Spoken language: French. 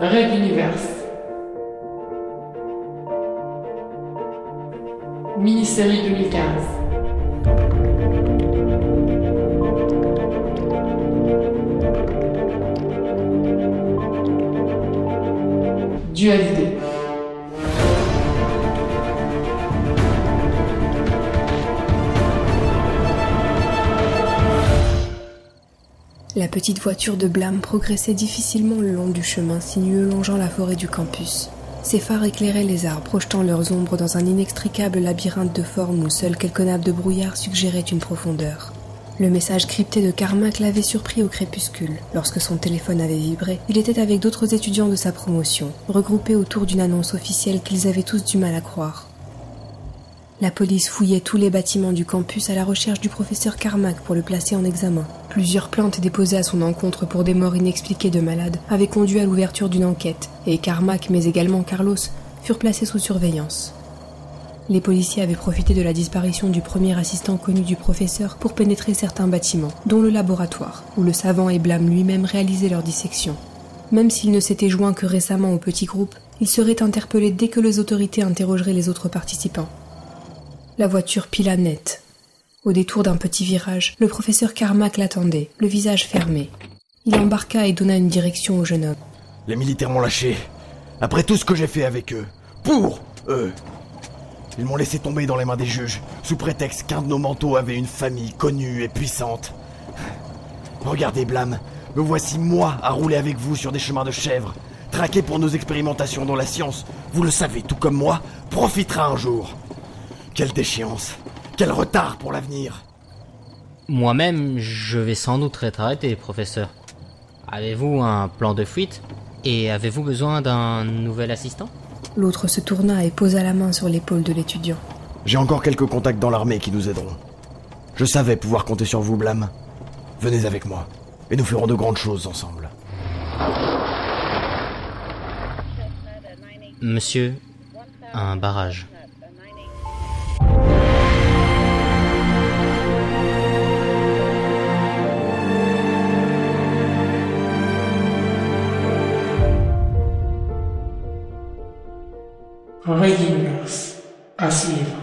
Red Universe. Mini-série 2015. Dualité. La petite voiture de Blam progressait difficilement le long du chemin sinueux longeant la forêt du campus. Ses phares éclairaient les arbres, projetant leurs ombres dans un inextricable labyrinthe de formes où seules quelques nappes de brouillard suggéraient une profondeur. Le message crypté de Carmack l'avait surpris au crépuscule. Lorsque son téléphone avait vibré, il était avec d'autres étudiants de sa promotion, regroupés autour d'une annonce officielle qu'ils avaient tous du mal à croire. La police fouillait tous les bâtiments du campus à la recherche du professeur Carmack pour le placer en examen. Plusieurs plaintes déposées à son encontre pour des morts inexpliquées de malades avaient conduit à l'ouverture d'une enquête, et Carmack, mais également Carlos, furent placés sous surveillance. Les policiers avaient profité de la disparition du premier assistant connu du professeur pour pénétrer certains bâtiments, dont le laboratoire, où le savant et Blam lui-même réalisaient leur dissection. Même s'il ne s'était joint que récemment au petit groupe, il serait interpellé dès que les autorités interrogeraient les autres participants. La voiture pila net. Au détour d'un petit virage, le professeur Carmack l'attendait, le visage fermé. Il embarqua et donna une direction au jeune homme. Les militaires m'ont lâché. Après tout ce que j'ai fait avec eux. Pour eux. Ils m'ont laissé tomber dans les mains des juges, sous prétexte qu'un de nos manteaux avait une famille connue et puissante. Regardez, Blam, me voici moi à rouler avec vous sur des chemins de chèvre, traqué pour nos expérimentations dont la science, vous le savez tout comme moi, profitera un jour. Quelle déchéance, quel retard pour l'avenir. Moi-même, je vais sans doute être arrêté, professeur. Avez-vous un plan de fuite? Et avez-vous besoin d'un nouvel assistant? L'autre se tourna et posa la main sur l'épaule de l'étudiant. J'ai encore quelques contacts dans l'armée qui nous aideront. Je savais pouvoir compter sur vous, Blam. Venez avec moi, et nous ferons de grandes choses ensemble. Monsieur, un barrage. Red Universe. À suivre.